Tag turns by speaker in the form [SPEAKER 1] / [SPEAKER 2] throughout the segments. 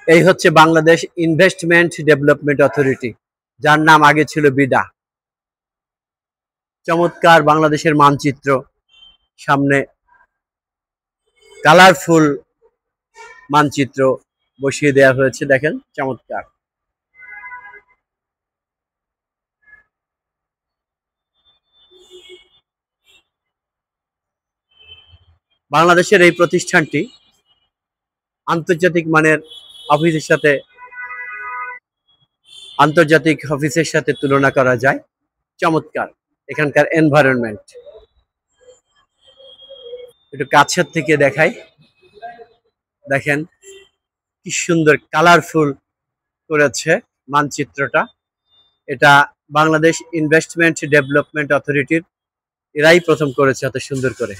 [SPEAKER 1] এই হচ্ছে Bangladesh investment development authority, যার নাম আগে ছিল বিডা। চমৎকার বাংলাদেশের মানচিত্র, সামনে কালারফুল মানচিত্র বসিয়ে দেওয়া হয়েছে, দেখেন চমৎকার। বাংলাদেশের এই প্রতিষ্ঠানটি আন্তর্জাতিক মানের অফিসের সাথে তুলনা করা যায়। চমৎকার এখানকার এনভায়রনমেন্ট, একটু কাছের থেকে দেখাই, দেখেন কি সুন্দর কালারফুল করেছে মানচিত্রটা। এটা বাংলাদেশ ইনভেস্টমেন্ট ডেভেলপমেন্ট অথরিটির, এরাই প্রথম করেছে এত সুন্দর করে,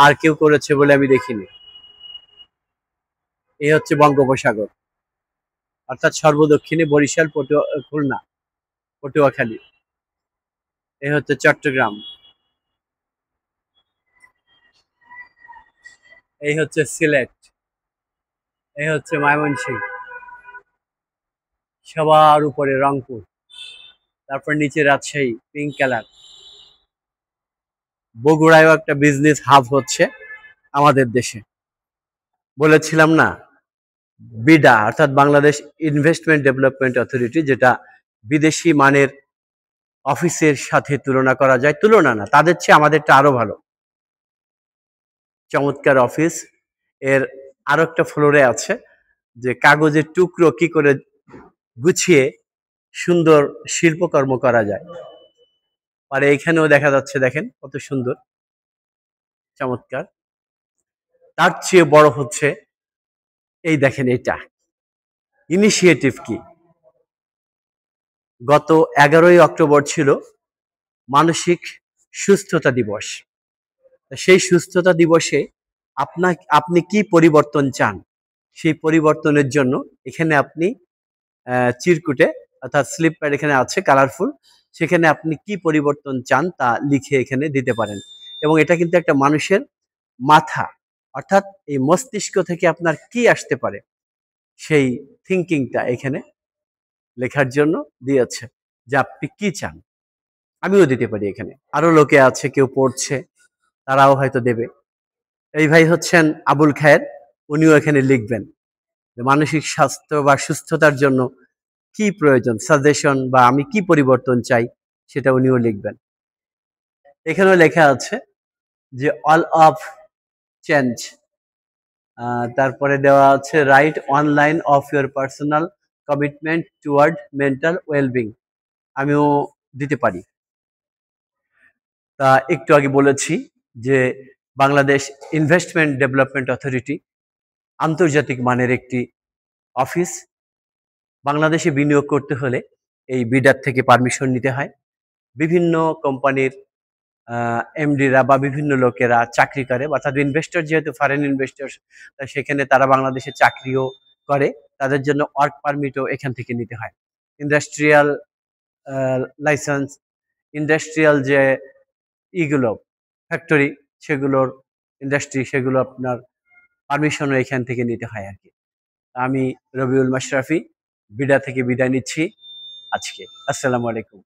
[SPEAKER 1] আর কেউ করেছে বলে আমি দেখিনি। এই হচ্ছে বঙ্গোপসাগর, অর্থাৎ সর্বদক্ষিণে বরিশাল, খুলনা, পটুয়াখালী। এই হচ্ছে চট্টগ্রাম, এই হচ্ছে সিলেট, এই হচ্ছে ময়মনসিংহ, সবার উপরে রংপুর, তারপর নিচে রাজশাহী পিঙ্ক কালার। বগুড়ায়ও একটা বিজনেস হাব হচ্ছে আমাদের দেশে। বলেছিলাম না, বিডা অর্থাৎ বাংলাদেশ ইনভেস্টমেন্ট ডেভেলপমেন্ট অথরিটি, যেটা বিদেশি মানের অফিসের সাথে তুলনা করা যায়। তুলনা না, তাদের চেয়ে আমাদেরটা আরো ভালো। চমৎকার অফিস। এর আরো একটা ফ্লোরে আছে যে কাগজের টুকরো কি করে গুছিয়ে সুন্দর শিল্পকর্ম করা যায়, আর এইখানেও দেখা যাচ্ছে, দেখেন কত সুন্দর, চমৎকার। তার চেয়ে বড় হচ্ছে এই দেখেন, এটা ইনিশিয়েটিভ কি, গত 11ই অক্টোবর ছিল মানসিক সুস্থতা দিবস। সেই সুস্থতা দিবসে আপনি কি পরিবর্তন চান, সেই পরিবর্তনের জন্য এখানে আপনি চিরকুটে অর্থাৎ স্লিপ প্যাড এখানে আছে কালারফুল, সেখানে আপনি কি পরিবর্তন চান তা লিখে এখানে দিতে পারেন। এবং এটা কিন্তু একটা মানুষের মাথা, অর্থাৎ এই মস্তিষ্ক থেকে আপনার কি আসতে পারে সেই থিঙ্কিংটা এখানে লেখার জন্য দিয়েছে, যে আপনি কি চান। আমিও দিতে পারি, এখানে আরো লোকে আছে, কেউ পড়ছে, তারাও হয়তো দেবে। এই ভাই হচ্ছেন আবুল খায়ের, উনিও এখানে লিখবেন যে মানসিক স্বাস্থ্য বা সুস্থতার জন্য কি প্রয়োজন, সাজেশন বা আমি কি পরিবর্তন চাই, সেটা উনিও লিখবেন। এখানেও লেখা আছে যে অল অফ চেঞ্জ। তারপরে দেওয়া আছে right online of your personal commitment toward mental wellbeing, আমিও দিতে পারি। তা একটু আগে বলেছি যে বাংলাদেশ ইনভেস্টমেন্ট ডেভেলপমেন্ট অথরিটি আন্তর্জাতিক মানের একটি অফিস। বাংলাদেশে বিনিয়োগ করতে হলে এই বিডার থেকে পারমিশন নিতে হয়। বিভিন্ন কোম্পানির এমডিরা বা বিভিন্ন লোকেরা চাকরি করে, অর্থাৎ ইনভেস্টর যেহেতু ফরেন ইনভেস্টর, সেখানে তারা বাংলাদেশে চাকরিও করে, তাদের জন্য ওয়ার্ক পারমিটও এখান থেকে নিতে হয়। ইন্ডাস্ট্রিয়াল লাইসেন্স, ইন্ডাস্ট্রিয়াল যে ইগুলো ফ্যাক্টরি, সেগুলোর ইন্ডাস্ট্রি, সেগুলো আপনার পারমিশনও এখান থেকে নিতে হয় আর কি। আমি রবিউল মাশরাফি বিডা থেকে বিদায় নিচ্ছি আজকে। আসসালামু আলাইকুম।